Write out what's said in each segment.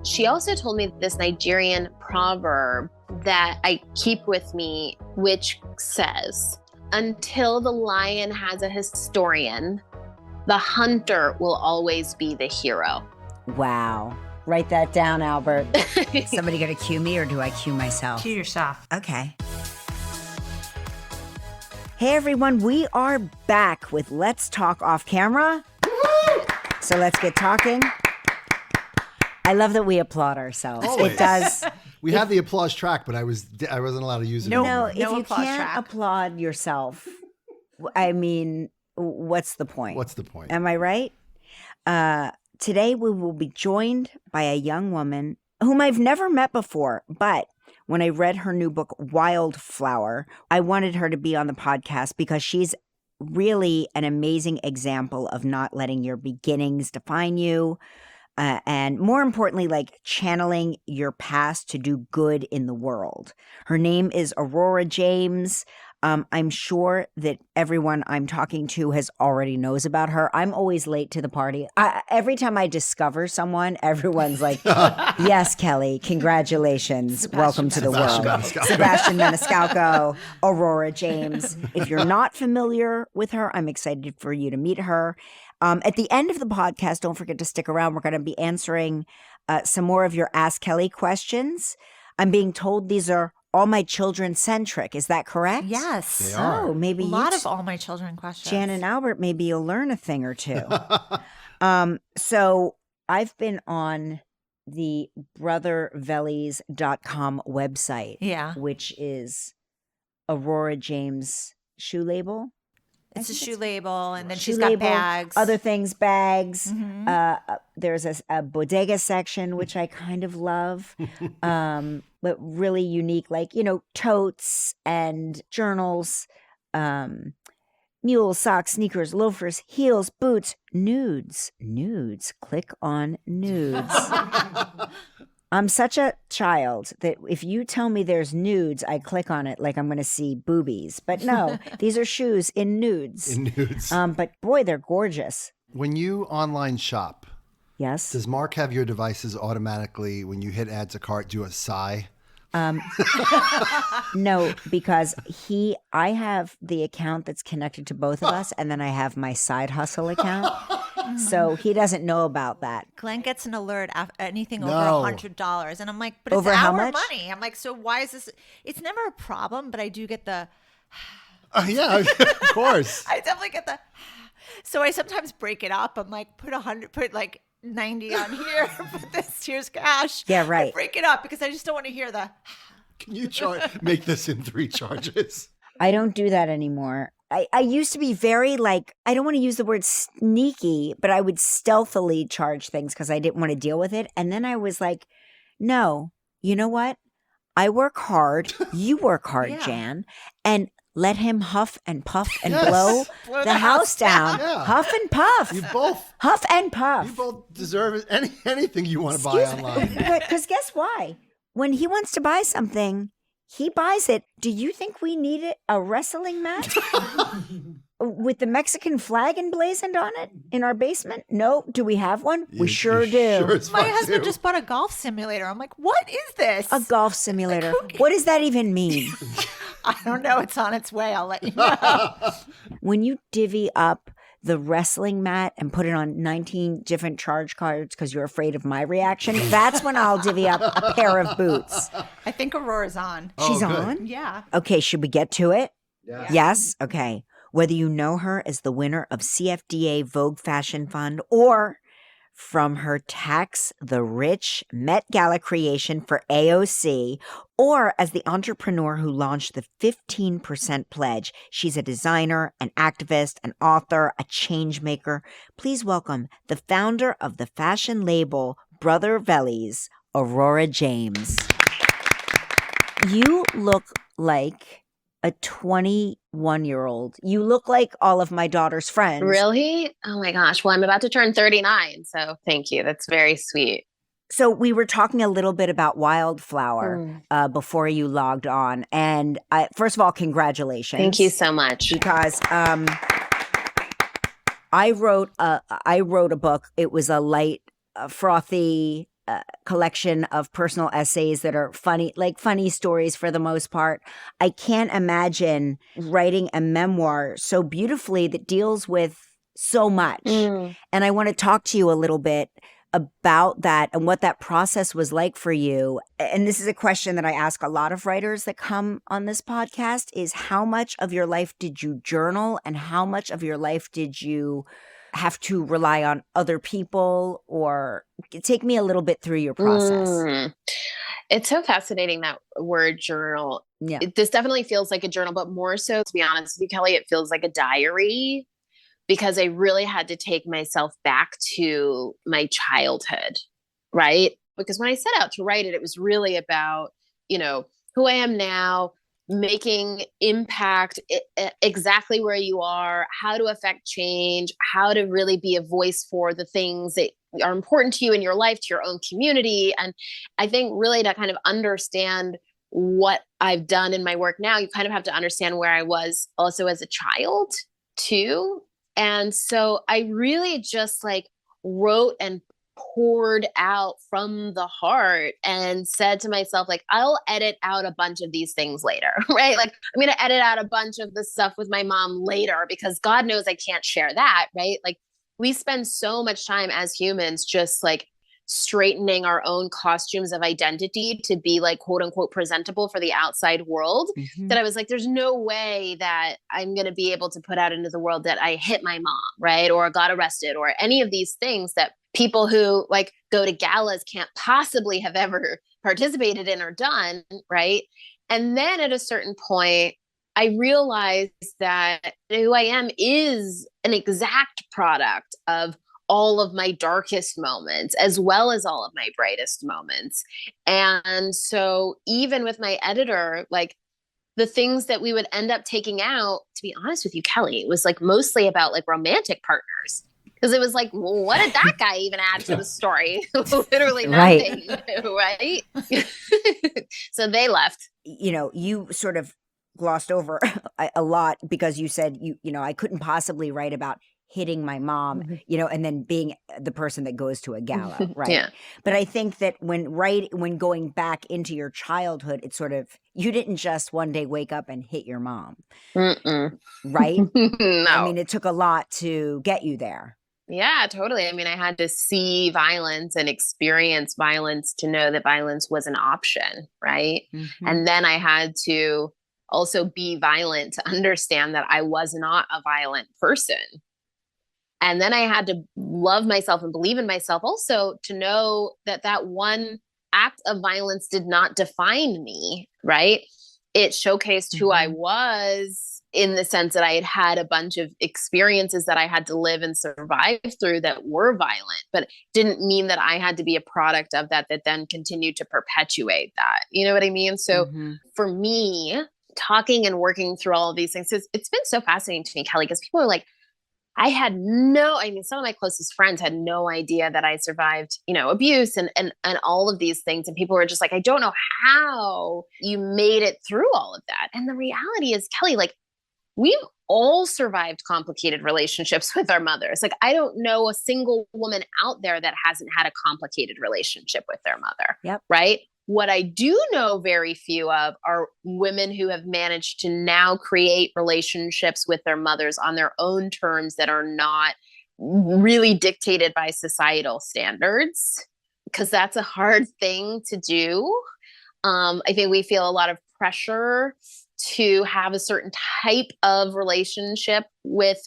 She also told me this Nigerian proverb that I keep with me, which says, until the lion has a historian, the hunter will always be the hero. Wow. Write that down, Albert. Somebody going to cue me or do I cue myself? Cue yourself. Okay. Hey, everyone. We are back with Let's Talk Off Camera. So let's get talking. I love that we applaud ourselves. Always. It does. We have the applause track, but I wasn't allowed to use it. No, anymore. if you applause can't track. applaud yourself, I mean, what's the point? What's the point? Am I right? Today we will be joined by a young woman whom I've never met before, but when I read her new book, Wildflower, I wanted her to be on the podcast because she's really an amazing example of not letting your beginnings define you. And more importantly, like channeling your past to do good in the world. Her name is Aurora James. I'm sure that everyone I'm talking to has already knows about her. I'm always late to the party. Every time I discover someone, everyone's like, yes, Kelly, congratulations. Welcome to the world. Sebastian Maniscalco, Aurora James. If you're not familiar with her, I'm excited for you to meet her. At the end of the podcast, don't forget to stick around. We're going to be answering some more of your Ask Kelly questions. I'm being told these are all my children centric. Is that correct? Yes. They are. Oh, maybe A you lot of all my children questions. Jan and Albert, maybe you'll learn a thing or two. So I've been on the brothervellies.com website, Yeah. which is Aurora James shoe label. It's a shoe label, and then Shoe she's got label, bags. Other things, bags. Mhm. There's a bodega section, which I kind of love, but really unique, like, totes and journals, mules, socks, sneakers, loafers, heels, boots, nudes. Click on nudes. I'm such a child that if you tell me there's nudes, I click on it like I'm going to see boobies. But no, these are shoes in nudes. In nudes. But boy, they're gorgeous. When you online shop, Yes. does Mark have your devices automatically, when you hit add to cart, do a sigh? No, because I have the account that's connected to both of us, and then I have my side hustle account. So he doesn't know about that. Glenn gets an alert anything over No. $100, and I'm like, but Over it's how our much? money. I'm like, so why is this? It's never a problem, but I do get the. Yeah, of course. I definitely get the. So I sometimes break it up. I'm like, put 100, put like 90 on here, put this, here's cash. Yeah, right. I break it up because I just don't want to hear the. Can you make this in 3 charges? I don't do that anymore. I used to be very I don't want to use the word sneaky, but I would stealthily charge things because I didn't want to deal with it. And then I was like, no, you know what? I work hard. You work hard, Yeah. Jan. And let him huff and puff and Yes. blow Blow the house down. Yeah. Huff and puff. You both Huff and puff. deserve anything you want to buy online. Because guess why? When he wants to buy something, he buys it. Do you think we need a wrestling match with the Mexican flag emblazoned on it in our basement? No. Do we have one? We sure You do. Sure as My fuck husband do. just bought a golf simulator. I'm like, what is this? A golf simulator. Like, What does that even mean? I don't know. It's on its way. I'll let you know. When you divvy up the wrestling mat and put it on 19 different charge cards because you're afraid of my reaction, that's when I'll divvy up a pair of boots. I think Aurora's on. She's good. on? Yeah. Okay, should we get to it? Yeah. Yes? Okay. Whether you know her as the winner of CFDA Vogue Fashion Fund or from her Tax the Rich Met Gala creation for AOC, or as the entrepreneur who launched the 15% Pledge, she's a designer, an activist, an author, a change maker. Please welcome the founder of the fashion label Brother Vellies, Aurora James. You look like a 21-year-old. You look like all of my daughter's friends. Really? Oh my gosh. Well, I'm about to turn 39. So thank you. That's very sweet. So we were talking a little bit about Wildflower before you logged on. And first of all, congratulations. Thank you so much. Because I wrote a book. It was a light, frothy, a collection of personal essays that are funny, like funny stories for the most part. I can't imagine writing a memoir so beautifully that deals with so much. And I want to talk to you a little bit about that and what that process was like for you. And this is a question that I ask a lot of writers that come on this podcast, is how much of your life did you journal and how much of your life did you have to rely on other people? Or take me a little bit through your process. It's so fascinating, that word journal. Yeah. This definitely feels like a journal, but more so, to be honest with you, Kelly, it feels like a diary, because I really had to take myself back to my childhood, right? Because when I set out to write it, it was really about, who I am now, making impact exactly where you are, how to affect change, how to really be a voice for the things that are important to you in your life, to your own community. And I think really to kind of understand what I've done in my work now, you kind of have to understand where I was also as a child too. And so I really just wrote and poured out from the heart and said to myself, I'll edit out a bunch of these things later, right? I'm going to edit out a bunch of the stuff with my mom later, because God knows I can't share that, right? We spend so much time as humans just straightening our own costumes of identity to be quote unquote presentable for the outside world, that I was there's no way that I'm going to be able to put out into the world that I hit my mom, right? Or got arrested, or any of these things that people who go to galas can't possibly have ever participated in or done, right? And then at a certain point, I realized that who I am is an exact product of all of my darkest moments, as well as all of my brightest moments. And so even with my editor, the things that we would end up taking out, to be honest with you, Kelly, it was mostly about romantic partners. Because it was well, what did that guy even add to the story? Literally nothing, right? So they left. You sort of glossed over a lot because you said, I couldn't possibly write about hitting my mom, and then being the person that goes to a gala, right? Yeah. But I think that when going back into your childhood, it's sort of, you didn't just one day wake up and hit your mom, right? No. I mean, it took a lot to get you there. Yeah, totally. I mean, I had to see violence and experience violence to know that violence was an option, right? And then I had to also be violent to understand that I was not a violent person. And then I had to love myself and believe in myself also to know that that one act of violence did not define me, right? It showcased who I was, in the sense that I had had a bunch of experiences that I had to live and survive through that were violent, but didn't mean that I had to be a product of that then continued to perpetuate that. You know what I mean? So for me, talking and working through all of these things, it's been so fascinating to me, Kelly, because people are some of my closest friends had no idea that I survived, abuse and all of these things. And people were just I don't know how you made it through all of that. And the reality is, Kelly, we've all survived complicated relationships with our mothers. I don't know a single woman out there that hasn't had a complicated relationship with their mother. Yep. Right? What I do know very few of are women who have managed to now create relationships with their mothers on their own terms that are not really dictated by societal standards, because that's a hard thing to do. I think we feel a lot of pressure to have a certain type of relationship with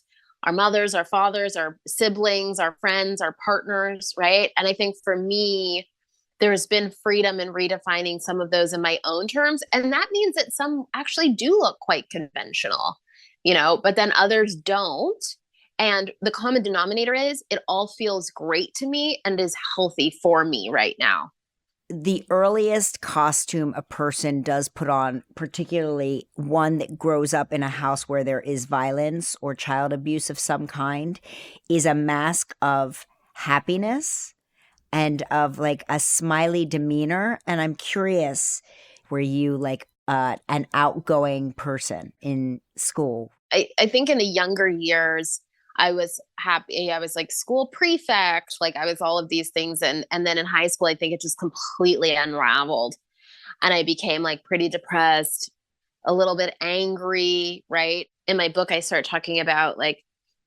our mothers, our fathers, our siblings, our friends, our partners, right? And I think for me, there's been freedom in redefining some of those in my own terms. And that means that some actually do look quite conventional, but then others don't. And the common denominator is it all feels great to me and is healthy for me right now. The earliest costume a person does put on, particularly one that grows up in a house where there is violence or child abuse of some kind, is a mask of happiness and of a smiley demeanor. And I'm curious, were you an outgoing person in school? I think in the younger years, I was happy. I was like school prefect. Like I was all of these things. And then in high school, I think it just completely unraveled. And I became like pretty depressed, a little bit angry, right? In my book, I start talking about like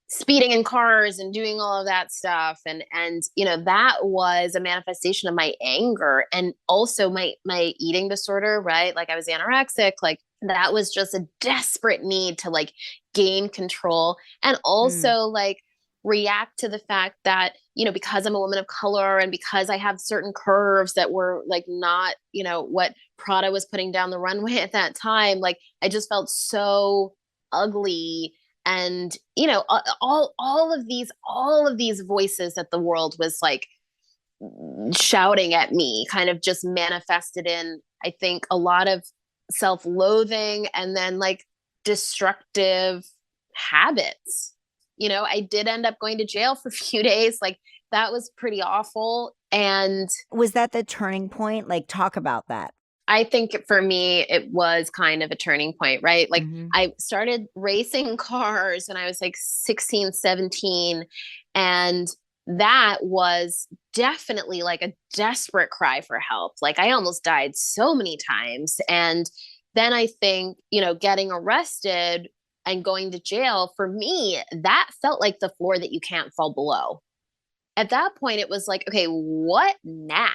speeding in cars and doing all of that stuff. And you know, that was a manifestation of my anger and also my eating disorder, right? Like I was anorexic, like that was just a desperate need to like gain control and also like react to the fact that, you know, because I'm a woman of color and because I have certain curves that were like not, you know, what Prada was putting down the runway at that time, like I just felt so ugly. And you know, all of these voices that the world was like shouting at me kind of just manifested in, I think, a lot of self-loathing and then like destructive habits. You know, I did end up going to jail for a few days. Like that was pretty awful. And Was that the turning point? Like, talk about that. I think for me, it was kind of a turning point, right? Like Mhm. I started racing cars when I was like 16, 17. And that was definitely like a desperate cry for help. Like I almost died so many times. And then I think, you know, getting arrested and going to jail for me, that felt like the floor that you can't fall below. At that point, it was like, okay, what now?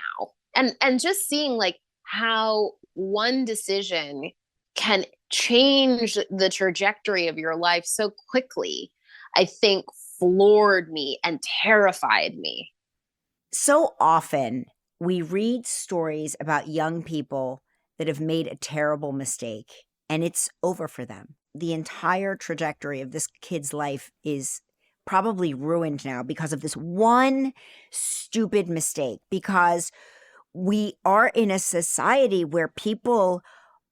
And just seeing like how one decision can change the trajectory of your life so quickly, I think floored me and terrified me. So often we read stories about young people that have made a terrible mistake and it's over for them. The entire trajectory of this kid's life is probably ruined now because of this one stupid mistake, because we are in a society where people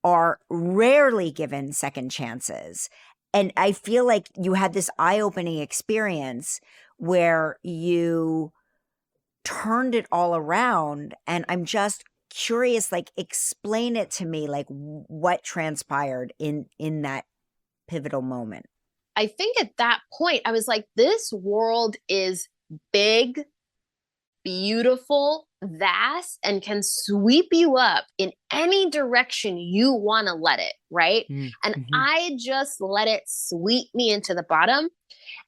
are rarely given second chances. And I feel like you had this eye-opening experience where you turned it all around, and I'm just curious, like, explain it to me, like what transpired in that pivotal moment. I think at that point, I was like, this world is big, beautiful, vast, and can sweep you up in any direction you want to let it, right? And Mm-hmm. I just let it sweep me into the bottom.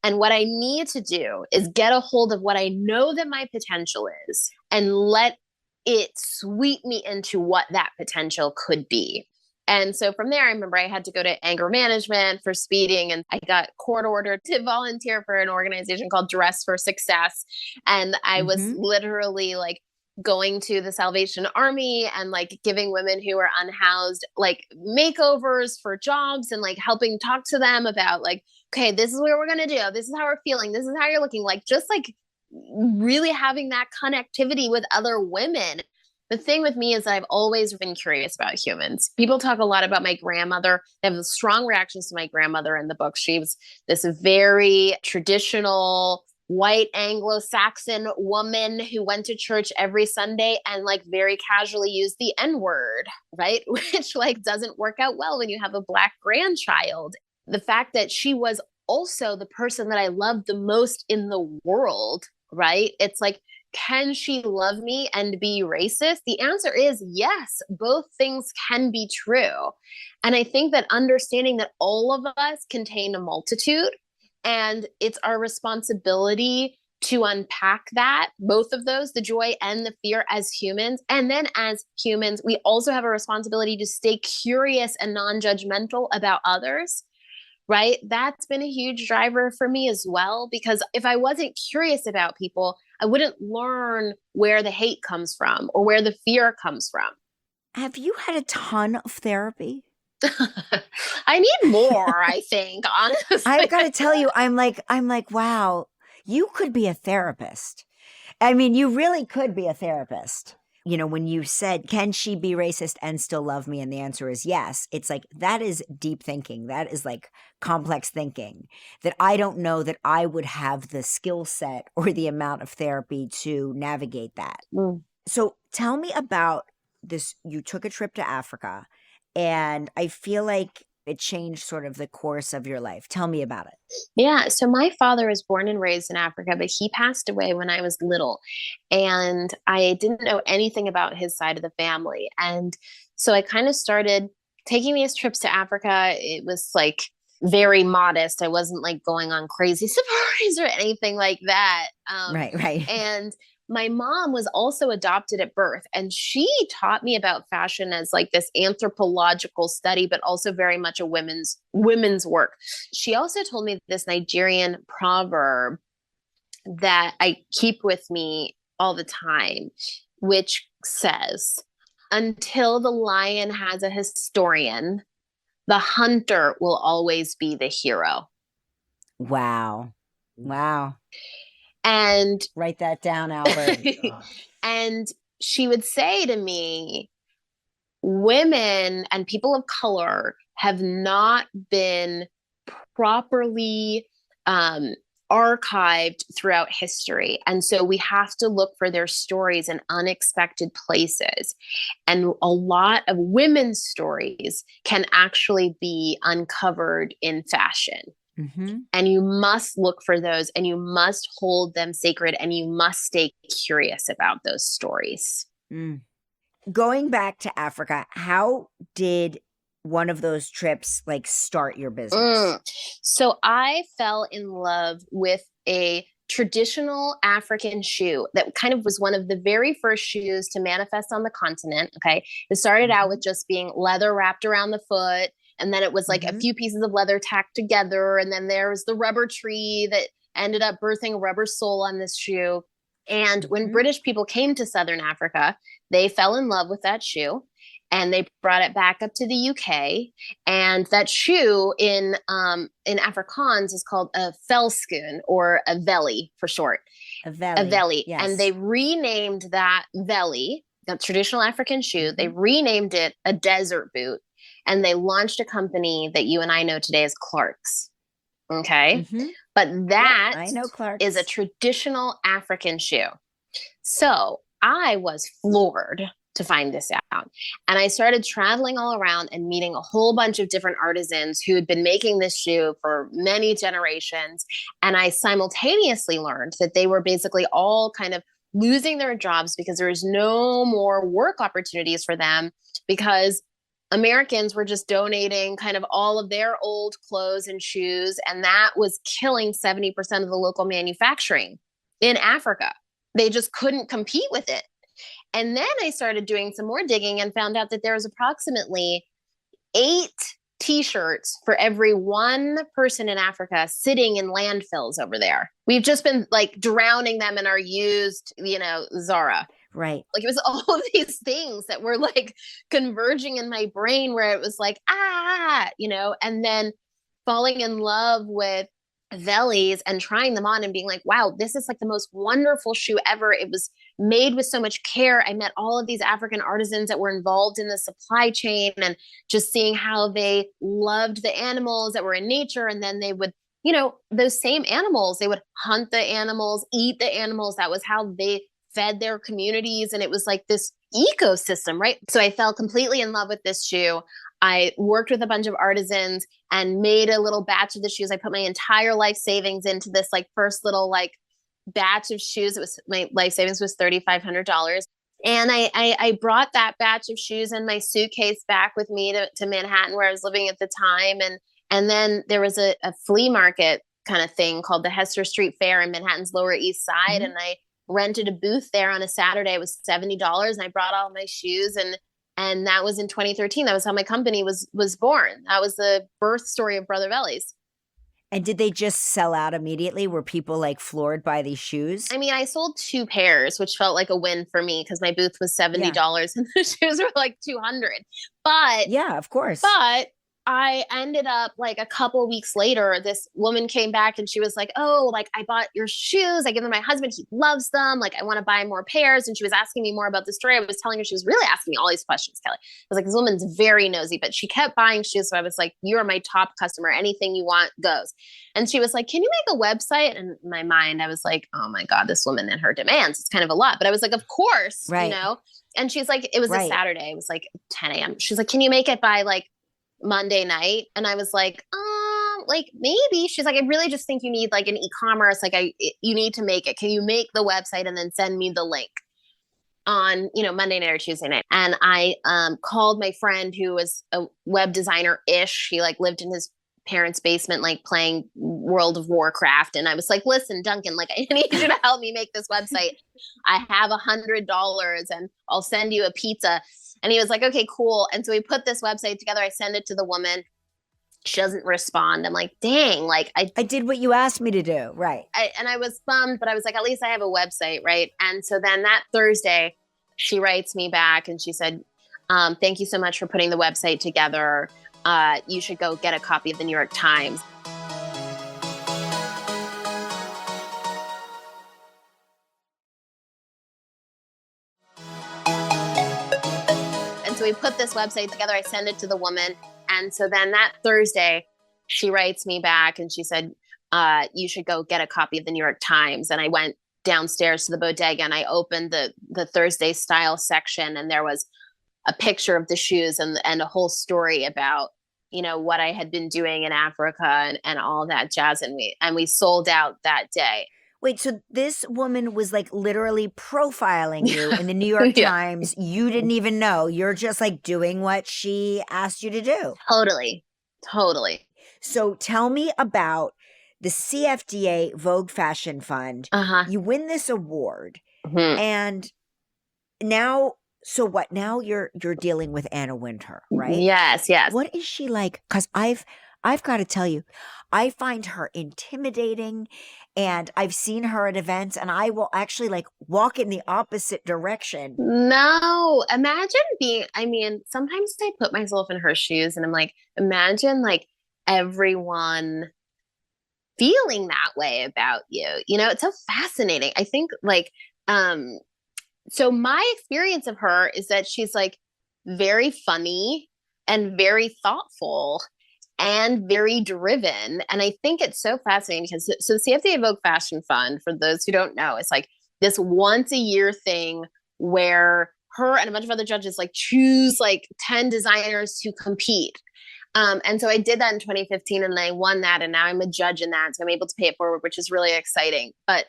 And what I need to do is get a hold of what I know that my potential is and let it sweep me into what that potential could be. And so from there, I remember I had to go to anger management for speeding, and I got court ordered to volunteer for an organization called Dress for Success. And I was Mm-hmm. literally like going to the Salvation Army and like giving women who are unhoused like makeovers for jobs and like helping talk to them about like, okay, this is what we're going to do. This is how we're feeling. This is how you're looking. Like just like really having that connectivity with other women. The thing with me is that I've always been curious about humans. People talk a lot about my grandmother. They have strong reactions to my grandmother in the book. She was this very traditional white Anglo-Saxon woman who went to church every Sunday and like very casually used the N-word, right? Which like doesn't work out well when you have a Black grandchild. The fact that she was also the person that I loved the most in the world, right? It's like, can she love me and be racist? The answer is yes, both things can be true. And I think that understanding that all of us contain a multitude and it's our responsibility to unpack that, both of those, the joy and the fear as humans. And then as humans, we also have a responsibility to stay curious and non-judgmental about others, right? That's been a huge driver for me as well, because if I wasn't curious about people, I wouldn't learn where the hate comes from or where the fear comes from. Have you had a ton of therapy? I need more, I think, honestly. I've got to tell you, I'm like, wow, you could be a therapist. I mean, you really could be a therapist. You know, when you said, can she be racist and still love me? And the answer is yes. It's like, that is deep thinking. That is like complex thinking that I don't know that I would have the skill set or the amount of therapy to navigate that. So tell me about this. You took a trip to Africa, and I feel like it changed sort of the course of your life. Tell me about it. Yeah. So my father was born and raised in Africa, but he passed away when I was little. And I didn't know anything about his side of the family. And so I kind of started taking these trips to Africa. It was like very modest. I wasn't like going on crazy safaris or anything like that. Right. And my mom was also adopted at birth, and she taught me about fashion as like this anthropological study, but also very much a women's work. She also told me this Nigerian proverb that I keep with me all the time, which says, "Until the lion has a historian, the hunter will always be the hero." Wow. And Write that down, Albert. and she would say to me, women and people of color have not been properly archived throughout history. And so we have to look for their stories in unexpected places. And a lot of women's stories can actually be uncovered in fashion. Mm-hmm. And you must look for those, and you must hold them sacred, and you must stay curious about those stories. Mm. Going back to Africa, how did one of those trips like start your business? So I fell in love with a traditional African shoe that kind of was one of the very first shoes to manifest on the continent. Okay. It started out with just being leather wrapped around the foot. And then it was like a few pieces of leather tacked together. And then there was the rubber tree that ended up birthing a rubber sole on this shoe. And when British people came to Southern Africa, they fell in love with that shoe. And they brought it back up to the UK. And that shoe in Afrikaans is called a velskoen, or a velly for short. A velly. A velly. Yes. And they renamed that velly, the traditional African shoe, they renamed it a desert boot. And they launched a company that you and I know today as Clark's. Okay. But that I know Clark's is a traditional African shoe. So I was floored to find this out. And I started traveling all around and meeting a whole bunch of different artisans who had been making this shoe for many generations. And I simultaneously learned that they were basically all kind of losing their jobs because there was no more work opportunities for them, because Americans were just donating kind of all of their old clothes and shoes. And that was killing 70% of the local manufacturing in Africa. They just couldn't compete with it. And then I started doing some more digging and found out that there was approximately 8 t-shirts for every one person in Africa sitting in landfills over there. We've just been like drowning them in our used, Zara. Right. Like it was all of these things that were like converging in my brain where it was like, and then falling in love with vellies and trying them on and being like, wow, this is like the most wonderful shoe ever. It was made with so much care. I met all of these African artisans that were involved in the supply chain, and just seeing how they loved the animals that were in nature. And then they would, those same animals, they would hunt the animals, eat the animals. That was how they fed their communities. And it was like this ecosystem, right? So I fell completely in love with this shoe. I worked with a bunch of artisans and made a little batch of the shoes. I put my entire life savings into this like first little like batch of shoes. It was, my life savings was $3,500. And I brought that batch of shoes in my suitcase back with me to Manhattan, where I was living at the time. And then there was a flea market kind of thing called the Hester Street Fair in Manhattan's Lower East Side. And I rented a booth there on a Saturday. It was $70, and I brought all my shoes, and that was in 2013. That was how my company was born. That was the birth story of Brother Vellies. And did they just sell out immediately? Were people like floored by these shoes? I mean, I sold 2 pairs, which felt like a win for me because my booth was $70 and the shoes were like $200. But yeah, of course. But I ended up like a couple weeks later, this woman came back and she was like, oh, like I bought your shoes. I give them to my husband. He loves them. Like I want to buy more pairs. And she was asking me more about the story. I was telling her, she was really asking me all these questions, Kelly. I was like, this woman's very nosy, but she kept buying shoes. So I was like, you're my top customer. Anything you want goes. And she was like, can you make a website? And in my mind, I was like, oh my God, this woman and her demands. It's kind of a lot. But I was like, of course, right. And she's like, it was a Saturday. It was like 10 a.m. She's like, can you make it by like Monday night, and I was like maybe. She's like, I really just think you need like an e-commerce. Like you need to make it. Can you make the website and then send me the link on, Monday night or Tuesday night? And I called my friend who was a web designer ish. He like lived in his parents' basement, like playing World of Warcraft. And I was like, listen, Duncan, like I need you to help me make this website. I have $100 and I'll send you a pizza. And he was like, okay, cool. And so we put this website together. I send it to the woman. She doesn't respond. I'm like, dang, like I did what you asked me to do. Right. And I was bummed, but I was like, at least I have a website. Right. And so then that Thursday, she writes me back and she said, thank you so much for putting the website together. You should go get a copy of the New York Times. And so we put this website together. I send it to the woman. And so then that Thursday, she writes me back and she said, you should go get a copy of the New York Times. And I went downstairs to the bodega and I opened the Thursday style section, and there was a picture of the shoes and a whole story about, what I had been doing in Africa and all that jazz. And we sold out that day. Wait, so this woman was like literally profiling you in the New York Yeah. Times. You didn't even know. You're just like doing what she asked you to do. Totally. So tell me about the CFDA Vogue Fashion Fund. Uh-huh. You win this award, Mhm. and now, so what? Now you're dealing with Anna Wintour, right? Yes. What is she like? Because I've got to tell you, I find her intimidating, and I've seen her at events, and I will actually like walk in the opposite direction. No, sometimes I put myself in her shoes and I'm like, imagine like everyone feeling that way about you. It's so fascinating. I think like, so my experience of her is that she's like very funny and very thoughtful and very driven. And I think it's so fascinating because so the CFDA Vogue Fashion Fund, for those who don't know, it's like this once a year thing where her and a bunch of other judges like choose like 10 designers to compete. And so I did that in 2015 and I won that. And now I'm a judge in that. So I'm able to pay it forward, which is really exciting. But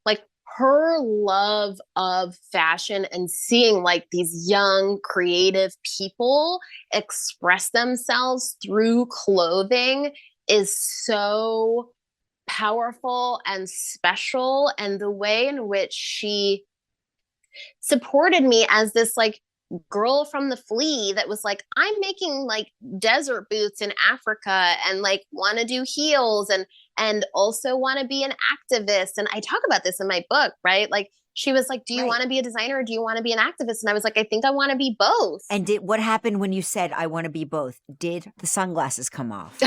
like her love of fashion and seeing like these young creative people express themselves through clothing is so powerful and special. And the way in which she supported me as this like girl from the flea that was like, I'm making like desert boots in Africa and like want to do heels and also want to be an activist. And I talk about this in my book, right? Like she was like, do you want to be a designer or do you want to be an activist? And I was like, I think I want to be both. And what happened when you said, I want to be both? Did the sunglasses come off?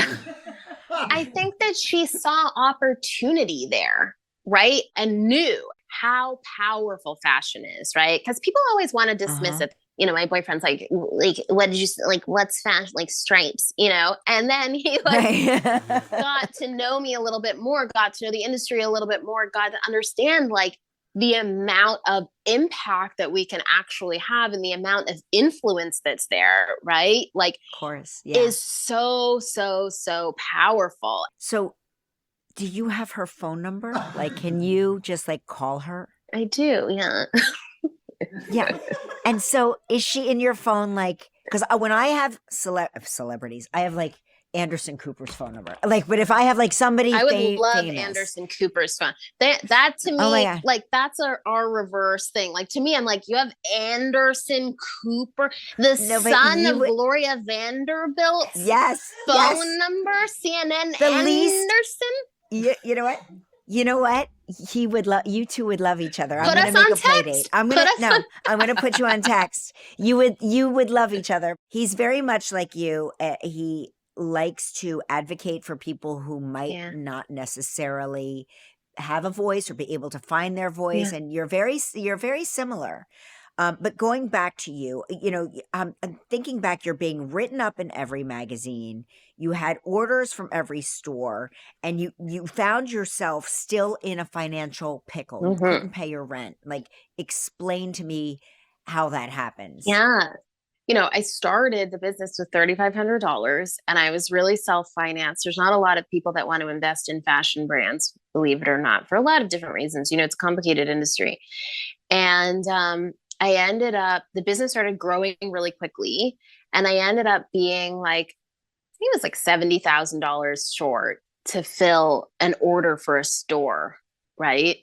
I think that she saw opportunity there, right? And knew how powerful fashion is, right? Because people always want to dismiss it. My boyfriend's like, what did you like? What's fashion? Like stripes, And then he like got to know me a little bit more, got to know the industry a little bit more, got to understand like the amount of impact that we can actually have and the amount of influence that's there, right? Like, of course, yeah, is so, so, so powerful. So, do you have her phone number? Like, can you just like call her? I do, yeah. Yeah. And so is she in your phone? Like, because when I have celebrities, I have like Anderson Cooper's phone number. Like, but if I have like somebody, I would love famous. Anderson Cooper's phone. That to me, like that's our reverse thing. Like to me, I'm like, you have Anderson Cooper, the son of Gloria Vanderbilt's phone number, CNN the Anderson. You know what? You know what? He would love you. Two would love each other. I'm gonna make a play date. I'm gonna put you on text. You would love each other. He's very much like you. He likes to advocate for people who might not necessarily have a voice or be able to find their voice. And you're very similar. But going back to you, I'm thinking back, you're being written up in every magazine. You had orders from every store, and you found yourself still in a financial pickle. You couldn't pay your rent. Like, explain to me how that happens. Yeah. I started the business with $3,500 and I was really self-financed. There's not a lot of people that want to invest in fashion brands, believe it or not, for a lot of different reasons. It's a complicated industry. And I ended up, the business started growing really quickly. And I ended up being like, I think it was like $70,000 short to fill an order for a store, right?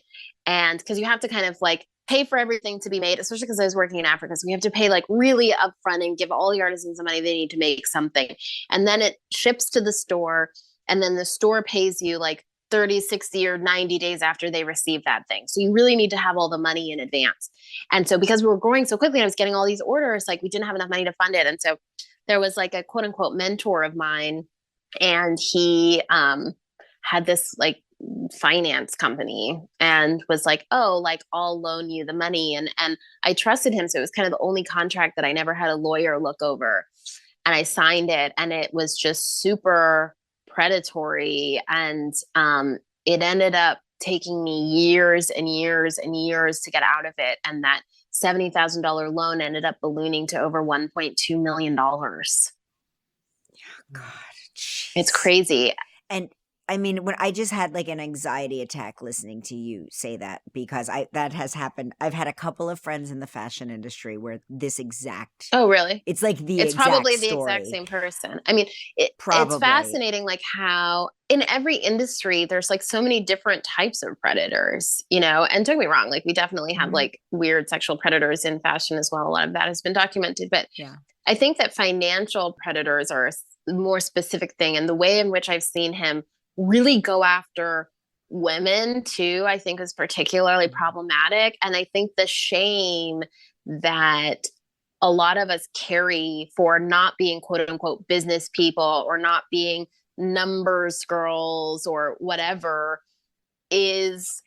And because you have to kind of like pay for everything to be made, especially because I was working in Africa. So we have to pay like really upfront and give all the artisans the money they need to make something. And then it ships to the store. And then the store pays you like 30, 60, or 90 days after they receive that thing. So you really need to have all the money in advance. And so because we were growing so quickly and I was getting all these orders, like we didn't have enough money to fund it. And so there was like a quote unquote mentor of mine, and he had this like finance company and was like, oh, like I'll loan you the money. And I trusted him. So it was kind of the only contract that I never had a lawyer look over. And I signed it, and it was just super predatory. And it ended up taking me years and years and years to get out of it. And that $70,000 loan ended up ballooning to over $1.2 million. God, It's crazy. And I mean, when I just had like an anxiety attack listening to you say that, because that has happened. I've had a couple of friends in the fashion industry where this exact. Oh, really? It's like it's probably the exact same person. I mean, it's fascinating, like how in every industry there's like so many different types of predators, and don't get me wrong, like we definitely have like weird sexual predators in fashion as well. A lot of that has been documented, but yeah, I think that financial predators are a more specific thing, and the way in which I've seen him really go after women too, I think is particularly problematic. And I think the shame that a lot of us carry for not being quote unquote business people or not being numbers girls or whatever is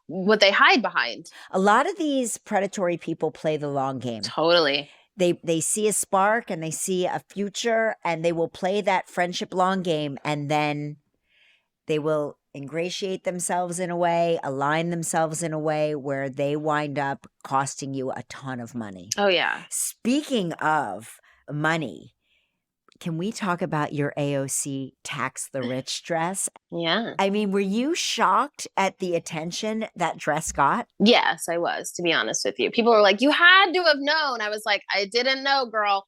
what they hide behind. A lot of these predatory people play the long game. Totally. They see a spark and they see a future, and they will play that friendship long game, and then they will ingratiate themselves in a way, align themselves in a way where they wind up costing you a ton of money. Oh, yeah. Speaking of money, can we talk about your AOC Tax the Rich dress? Yeah. I mean, were you shocked at the attention that dress got? Yes, I was, to be honest with you. People were like, you had to have known. I was like, I didn't know, girl.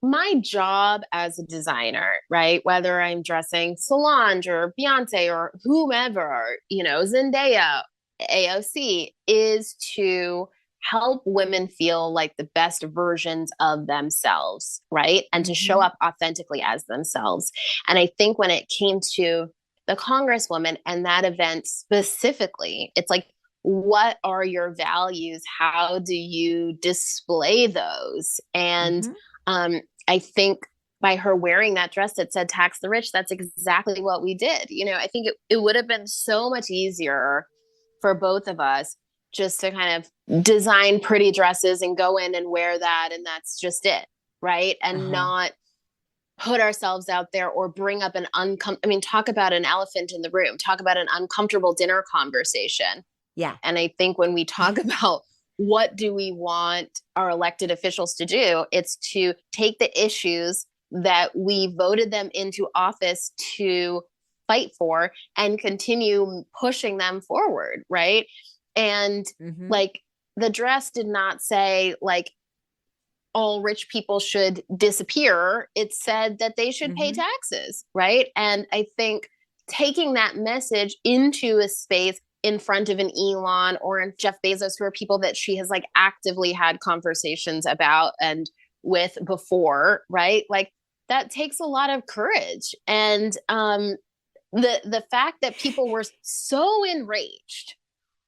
My job as a designer, right? Whether I'm dressing Solange or Beyonce or whomever, Zendaya, AOC, is to help women feel like the best versions of themselves, right? And to show up authentically as themselves. And I think when it came to the Congresswoman and that event specifically, it's like, what are your values? How do you display those? And I think by her wearing that dress that said tax the rich, that's exactly what we did. I think it would have been so much easier for both of us just to kind of design pretty dresses and go in and wear that. And that's just it. Right. And not put ourselves out there or bring up talk about an elephant in the room, talk about an uncomfortable dinner conversation. Yeah. And I think when we talk about what do we want our elected officials to do, it's to take the issues that we voted them into office to fight for and continue pushing them forward. Right. And like the dress did not say like all rich people should disappear. It said that they should pay taxes. Right. And I think taking that message into a space in front of an Elon or in Jeff Bezos, who are people that she has like actively had conversations about and with before, right? Like that takes a lot of courage. And the fact that people were so enraged,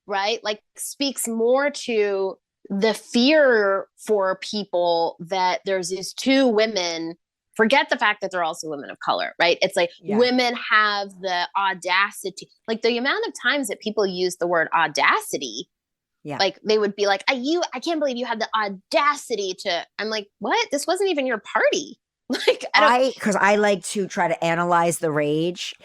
right? Like speaks more to the fear for people that there's these two women. Forget the fact that they're also women of color, right? It's like women have the audacity, like the amount of times that people use the word audacity, like they would be like, I can't believe you had the audacity to, I'm like, what? This wasn't even your party. Like, because I like to try to analyze the rage.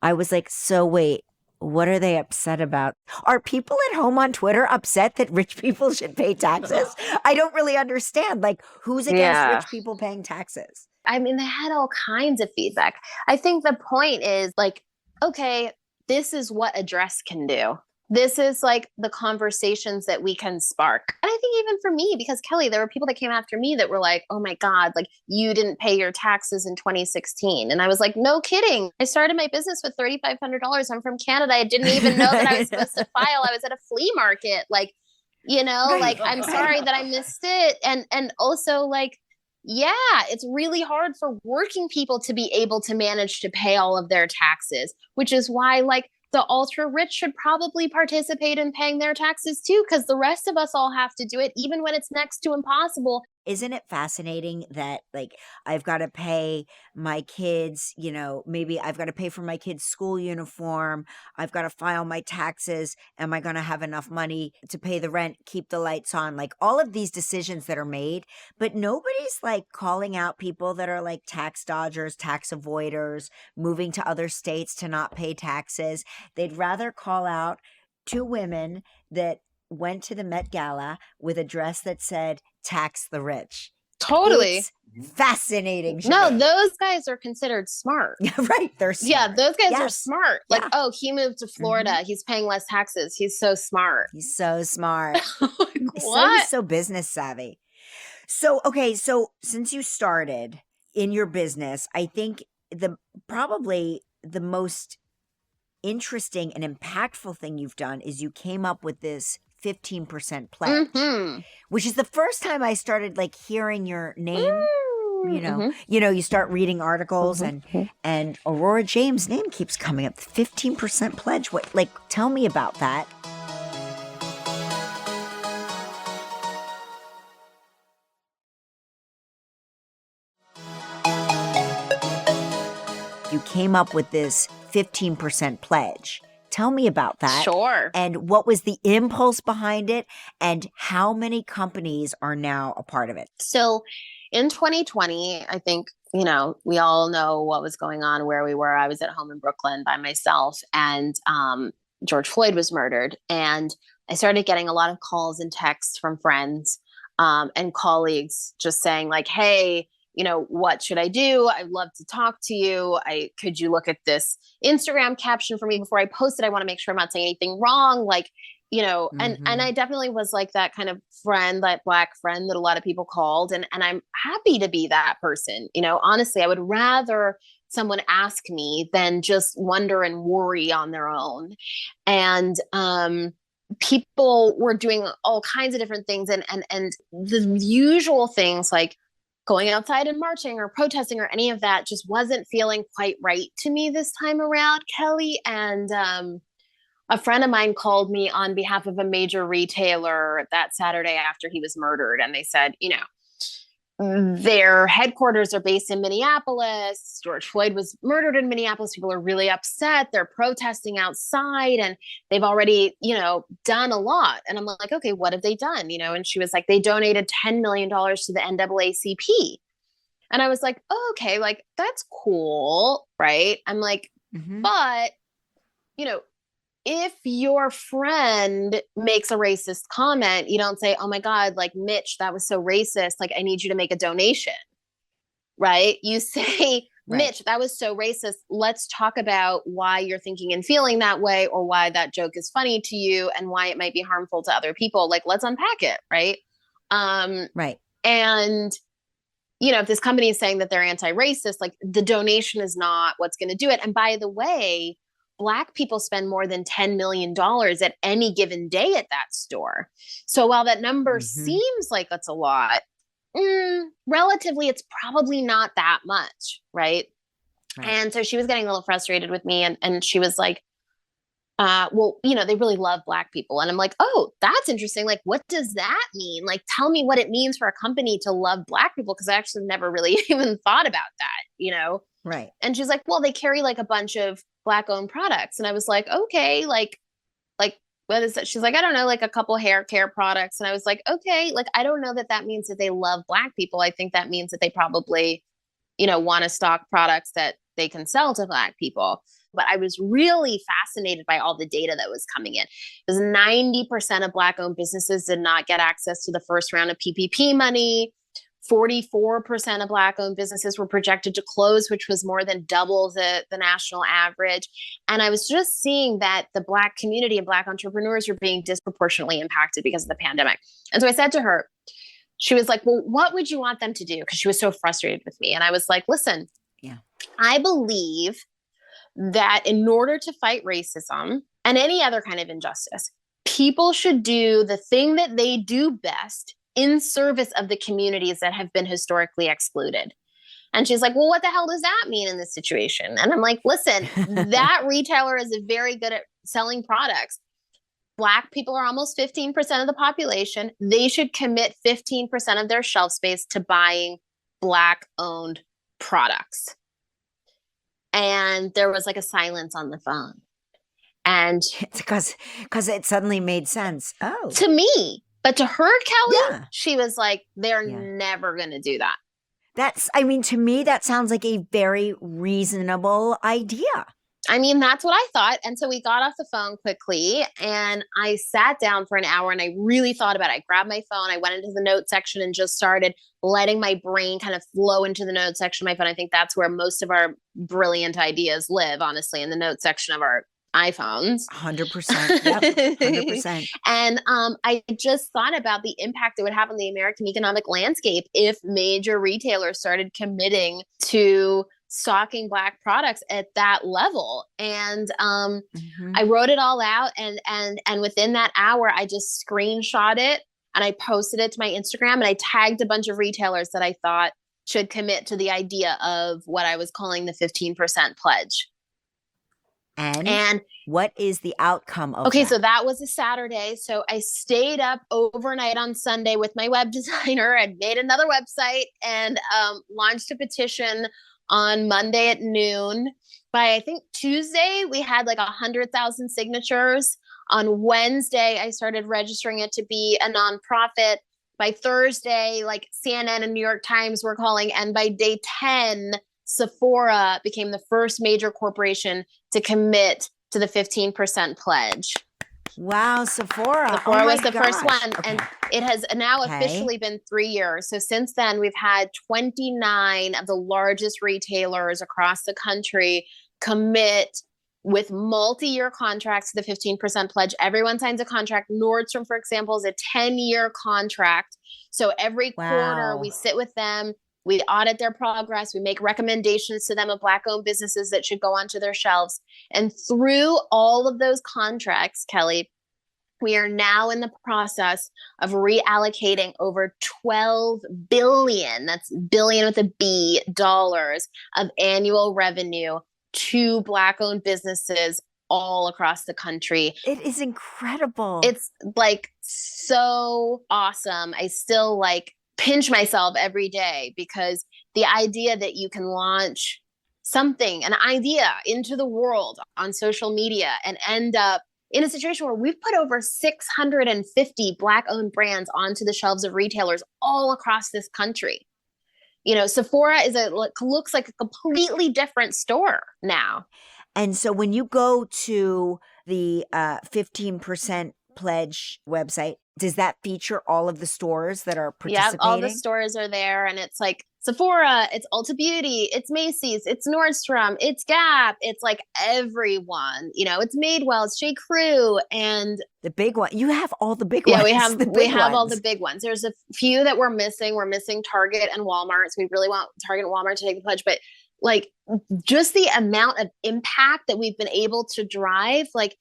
I was like, so wait, What are they upset about? Are people at home on Twitter upset that rich people should pay taxes? I don't really understand. Like, who's against rich people paying taxes? I mean, they had all kinds of feedback. I think the point is like, okay, this is what a dress can do. This is like the conversations that we can spark. And I think even for me, because Kelly, there were people that came after me that were like, oh my God, like you didn't pay your taxes in 2016. And I was like, no kidding. I started my business with $3,500. I'm from Canada. I didn't even know that I was supposed to file. I was at a flea market. Like, like, I'm sorry that I missed it. And also like, yeah, it's really hard for working people to be able to manage to pay all of their taxes, which is why like the ultra rich should probably participate in paying their taxes too, because the rest of us all have to do it, even when it's next to impossible. Isn't it fascinating that like I've got to pay my kids, maybe I've got to pay for my kids' school uniform. I've got to file my taxes. Am I going to have enough money to pay the rent, keep the lights on? Like all of these decisions that are made, but nobody's like calling out people that are like tax dodgers, tax avoiders, moving to other states to not pay taxes. They'd rather call out two women that went to the Met Gala with a dress that said tax the rich. Totally. It's fascinating. No, those guys are considered smart. Right. They're smart. Yeah, those guys are smart. Like, Yeah. oh, he moved to Florida. He's paying less taxes. He's so smart. He's so smart. What? He's so business savvy. So, okay. So since you started in your business, I think probably the most interesting and impactful thing you've done is you came up with this 15% pledge, which is the first time I started like hearing your name. You start reading articles and Aurora James' name keeps coming up. 15% pledge. What? Like, tell me about that. You came up with this 15% pledge. Tell me about that. Sure. And what was the impulse behind it? And how many companies are now a part of it? So in 2020, I think, we all know what was going on, where we were. I was at home in Brooklyn by myself, and George Floyd was murdered. And I started getting a lot of calls and texts from friends and colleagues just saying like, hey, what should I do? I'd love to talk to you. Could you look at this Instagram caption for me before I post it? I want to make sure I'm not saying anything wrong. Like, and I definitely was like that kind of friend, that Black friend that a lot of people called. And I'm happy to be that person. Honestly, I would rather someone ask me than just wonder and worry on their own. And, people were doing all kinds of different things and the usual things like going outside and marching or protesting or any of that just wasn't feeling quite right to me this time around, Kelly. And a friend of mine called me on behalf of a major retailer that Saturday after he was murdered. And they said, their headquarters are based in Minneapolis. George Floyd was murdered in Minneapolis. People are really upset. They're protesting outside and they've already, done a lot. And I'm like, okay, what have they done? And she was like, they donated $10 million to the NAACP. And I was like, oh, okay, like that's cool. Right. I'm like, but, if your friend makes a racist comment, you don't say, oh my God, like Mitch, that was so racist. Like, I need you to make a donation. Right. You say, Mitch, that was so racist. Let's talk about why you're thinking and feeling that way, or why that joke is funny to you and why it might be harmful to other people. Like, let's unpack it. Right. Right. And, if this company is saying that they're anti-racist, like the donation is not what's going to do it. And by the way, Black people spend more than $10 million at any given day at that store. So while that number seems like it's a lot, relatively, it's probably not that much. Right. And so she was getting a little frustrated with me and she was like, well, they really love Black people. And I'm like, oh, that's interesting. Like, what does that mean? Like, tell me what it means for a company to love Black people. Cause I actually never really even thought about that, Right. And she's like, well, they carry like a bunch of Black owned products. And I was like, okay, like, what is that? She's like, I don't know, like a couple hair care products. And I was like, okay, like, I don't know that means that they love Black people. I think that means that they probably, want to stock products that they can sell to Black people. but I was really fascinated by all the data that was coming in. Because 90% of Black-owned businesses did not get access to the first round of PPP money. 44% of Black-owned businesses were projected to close, which was more than double the national average. And I was just seeing that the Black community and Black entrepreneurs were being disproportionately impacted because of the pandemic. And so I said to her, she was like, well, what would you want them to do? Because she was so frustrated with me. And I was like, listen, I believe that in order to fight racism and any other kind of injustice, people should do the thing that they do best in service of the communities that have been historically excluded. And she's like, well, what the hell does that mean in this situation? And I'm like, listen, that retailer is very good at selling products. Black people are almost 15% of the population. They should commit 15% of their shelf space to buying Black-owned products. And there was like a silence on the phone. And It's because it suddenly made sense. Oh. to me, but to her, Kelly, Yeah. she was like, they're Yeah. never going to do that. To me, that sounds like a very reasonable idea. I mean, that's what I thought. And so we got off the phone quickly and I sat down for an hour and I really thought about it. I grabbed my phone, I went into the note section and just started letting my brain kind of flow into the note section of my phone. I think that's where most of our brilliant ideas live, honestly, in the note section of our iPhones. 100%. Yep. 100%. And I just thought about the impact it would have on the American economic landscape if major retailers started committing to stocking Black products at that level. And I wrote it all out and within that hour, I just screenshot it and I posted it to my Instagram and I tagged a bunch of retailers that I thought should commit to the idea of what I was calling the 15% pledge. And what is the outcome of Okay, that? so that was a Saturday. So I stayed up overnight on Sunday with my web designer and made another website and launched a petition on Monday at noon. By I think Tuesday, we had like 100,000 signatures. On Wednesday, I started registering it to be a nonprofit. By Thursday, like CNN and New York Times were calling. And by day 10, Sephora became the first major corporation to commit to the 15% pledge. Wow, Sephora. Sephora was the first gosh. one. Okay. And it has now Okay. officially been 3 years. So since then, we've had 29 of the largest retailers across the country commit with multi-year contracts to the 15% pledge. Everyone signs a contract. Nordstrom, for example, is a 10-year contract. So every quarter Wow. we sit with them, we audit their progress, we make recommendations to them of Black-owned businesses that should go onto their shelves. And through all of those contracts, Kelly, we are now in the process of reallocating over 12 billion, that's billion with a B, dollars of annual revenue to Black-owned businesses all across the country. It is incredible. It's like so awesome. I still like pinch myself every day because the idea that you can launch something, an idea into the world on social media and end up in a situation where we've put over 650 Black-owned brands onto the shelves of retailers all across this country. You know, Sephora looks like a completely different store now. And so when you go to the 15% pledge website, does that feature all of the stores that are participating? Yeah, all the stores are there. And it's like Sephora, it's Ulta Beauty, it's Macy's, it's Nordstrom, it's Gap, it's like everyone. You know, it's Madewell, it's J. Crew, and the big one. You have all the big ones. yeah, we have the big all ones. the big ones. There's a few that we're missing. We're missing Target and Walmart. So we really want Target and Walmart to take the pledge. But like just the amount of impact that we've been able to drive, like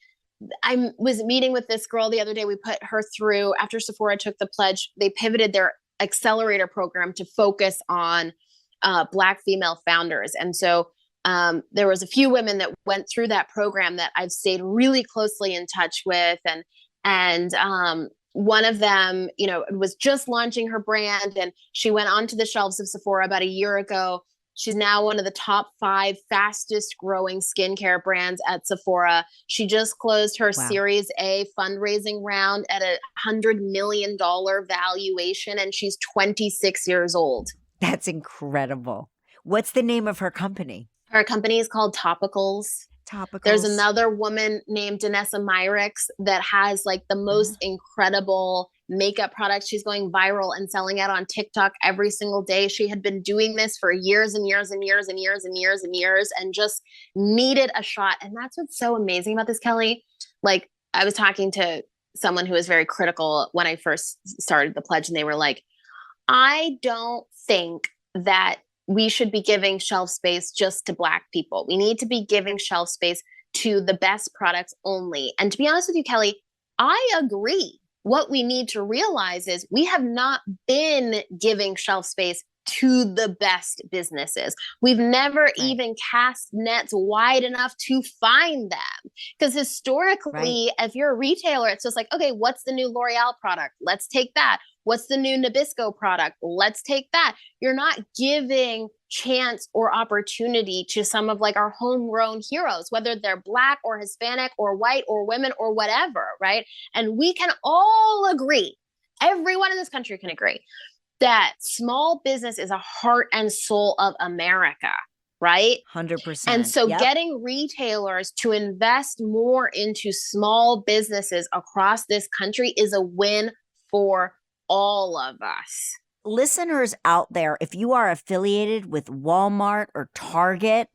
I was meeting with this girl the other day. We put her through, after Sephora took the pledge, they pivoted their accelerator program to focus on Black female founders. And so there was a few women that went through that program that I've stayed really closely in touch with. And one of them, you know, was just launching her brand and she went onto the shelves of Sephora about a year ago. She's now one of the top 5 fastest growing skincare brands at Sephora. She just closed her Series A fundraising round at $100 million valuation, and she's 26 years old. That's incredible. What's the name of her company? Her company is called Topicals. Topicals. There's another woman named Danessa Myricks that has like the most incredible makeup products. She's going viral and selling out on TikTok every single day. She had been doing this for years and years and years and years and years and years and just needed a shot. And that's what's so amazing about this, Kelly. Like, I was talking to someone who was very critical when I first started the pledge, and they were like, I don't think that we should be giving shelf space just to Black people. We need to be giving shelf space to the best products only. And to be honest with you, Kelly, I agree. What we need to realize is we have not been giving shelf space to the best businesses. We've never even cast nets wide enough to find them. Because historically, if you're a retailer, it's just like, okay, what's the new L'Oreal product? Let's take that. What's the new Nabisco product? Let's take that. You're not giving chance or opportunity to some of like our homegrown heroes, whether they're Black or Hispanic or white or women or whatever, right? And we can all agree, everyone in this country can agree, that small business is a heart and soul of America, right? 100%. And so getting retailers to invest more into small businesses across this country is a win for all of us. Listeners out there, if you are affiliated with Walmart or Target,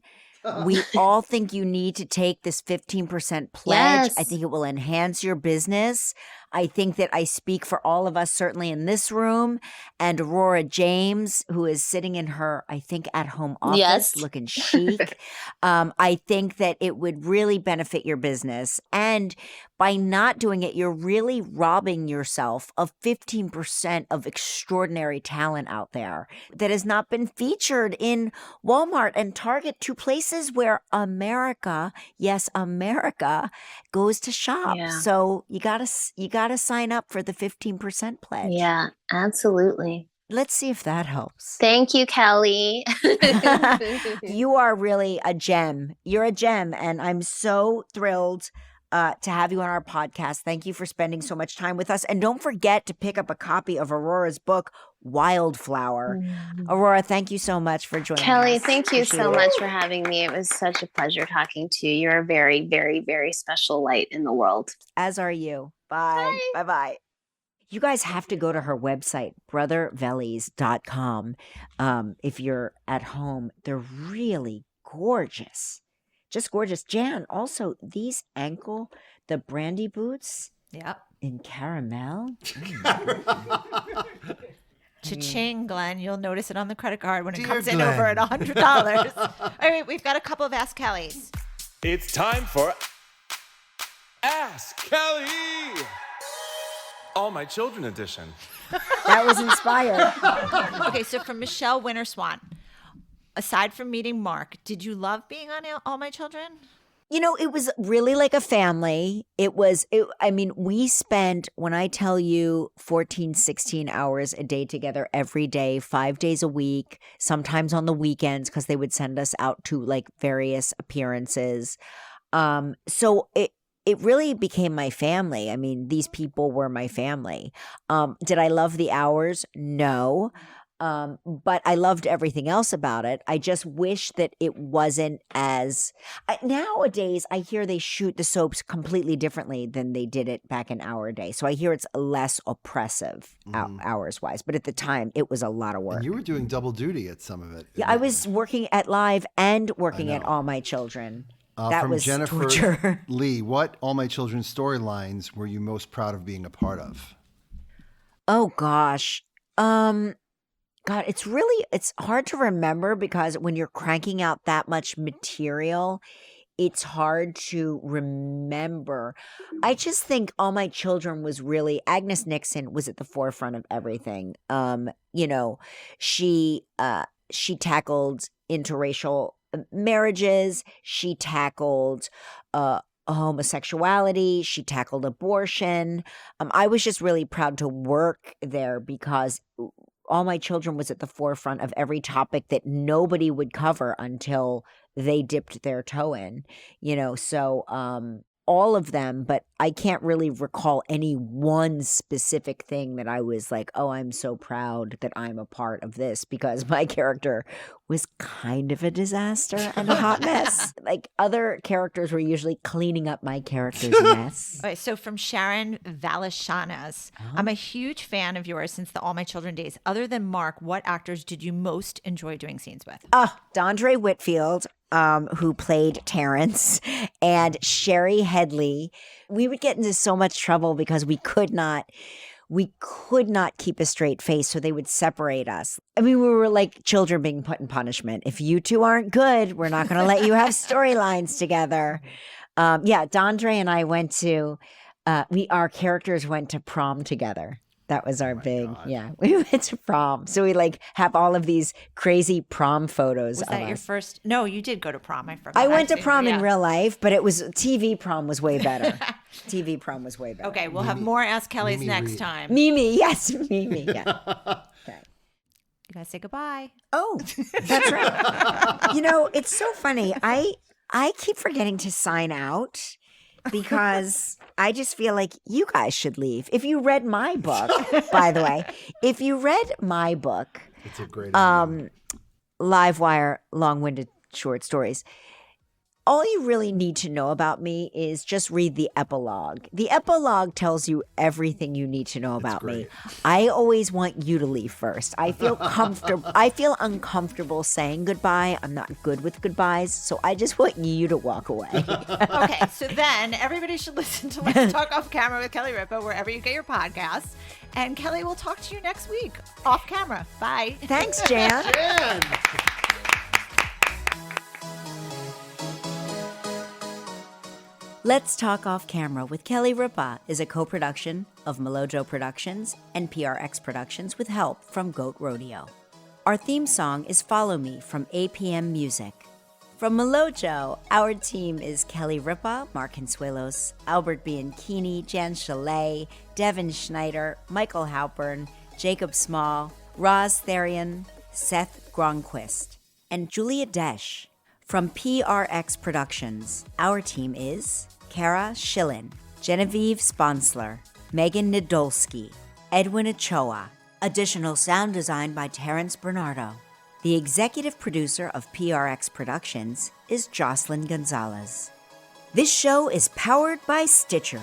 we all think you need to take this 15% pledge. Yes. I think it will enhance your business. I think that I speak for all of us, certainly in this room, and Aurora James, who is sitting in her, I think, at-home office, looking chic. I think that it would really benefit your business. And by not doing it, you're really robbing yourself of 15% of extraordinary talent out there that has not been featured in Walmart and Target, two places where America, yes, America, goes to shop. Yeah. So you gotta sign up for the 15% pledge. Yeah, absolutely. Let's see if that helps. Thank you, Kelly. You are really a gem. You're a gem, and I'm so thrilled to have you on our podcast. Thank you for spending so much time with us. And don't forget to pick up a copy of Aurora's book, Wildflower. Aurora, thank you so much for joining Kelly, us. thank you Appreciate so it. much for having me. It was such a pleasure talking to you. You're a very, very, very special light in the world. As are you. Bye. Bye-bye. You guys have to go to her website, brothervellies.com. If you're at home, they're really gorgeous. Just gorgeous. Jan, also these the brandy boots in caramel. Cha-ching, Glenn. You'll notice it on the credit card when it Dear comes in Glenn. over at $100. All right, we've got a couple of Ask Kellys. It's time for Ask Kelly! All My Children edition. That was inspired. Okay, so from Michelle Winterswan. Aside from meeting Mark, did you love being on All My Children? You know, it was really like a family. We spent, when I tell you 14, 16 hours a day together every day, 5 days a week, sometimes on the weekends, because they would send us out to like various appearances. So it really became my family. I mean, these people were my family. Did I love the hours? No. But I loved everything else about it. I just wish that it wasn't nowadays I hear they shoot the soaps completely differently than they did it back in our day. So I hear it's less oppressive hours wise, but at the time it was a lot of work. And you were doing double duty at some of it. Yeah, I was working at Live and working at All My Children. That from was Jennifer torture. Lee, what All My Children storylines were you most proud of being a part of? Oh gosh. God, it's hard to remember because when you're cranking out that much material, it's hard to remember. I just think All My Children was really, Agnes Nixon was at the forefront of everything. She tackled interracial marriages. She tackled homosexuality. She tackled abortion. I was just really proud to work there because All My Children was at the forefront of every topic that nobody would cover until they dipped their toe in, so all of them, but I can't really recall any one specific thing that I was like, oh, I'm so proud that I'm a part of this, because my character was kind of a disaster and a hot mess. Like other characters were usually cleaning up my character's mess. All right, so from Sharon Valashanas, I'm a huge fan of yours since the All My Children days. Other than Mark, what actors did you most enjoy doing scenes with? Dondre Whitfield, who played Terrence, and Sherry Headley. We would get into so much trouble because we could not keep a straight face, so they would separate us. I mean, we were like children being put in punishment. If you two aren't good, we're not going to let you have storylines together. Dondre and I went to, our characters went to prom together. That was our big, we went to prom. So we like have all of these crazy prom photos. Was that your first? No, you did go to prom. I forgot. I went to prom in real life, but it was TV prom was way better. TV prom was way better. Okay, we'll have more Ask Kelly's next time. Mimi, yes, Mimi, yeah. Okay. You guys say goodbye. Oh, that's right. It's so funny. I keep forgetting to sign out because I just feel like you guys should leave. If you read my book, by the way, it's a great Livewire Long-Winded Short Stories. All you really need to know about me is just read the epilogue. The epilogue tells you everything you need to know about me. I always want you to leave first. I feel comfortable. I feel uncomfortable saying goodbye. I'm not good with goodbyes, so I just want you to walk away. Okay, so then everybody should listen to Let's Talk Off Camera with Kelly Ripa wherever you get your podcasts. And Kelly will talk to you next week off camera. Bye. Thanks, Jan. Let's Talk Off Camera with Kelly Ripa is a co-production of Melojo Productions and PRX Productions with help from Goat Rodeo. Our theme song is Follow Me from APM Music. From Melojo, our team is Kelly Ripa, Mark Consuelos, Albert Bianchini, Jan Chalet, Devin Schneider, Michael Halpern, Jacob Small, Roz Therian, Seth Gronquist, and Julia Desch. From PRX Productions, our team is Kara Schillen, Genevieve Sponsler, Megan Nadolski, Edwin Ochoa. Additional sound design by Terrence Bernardo. The executive producer of PRX Productions is Jocelyn Gonzalez. This show is powered by Stitcher.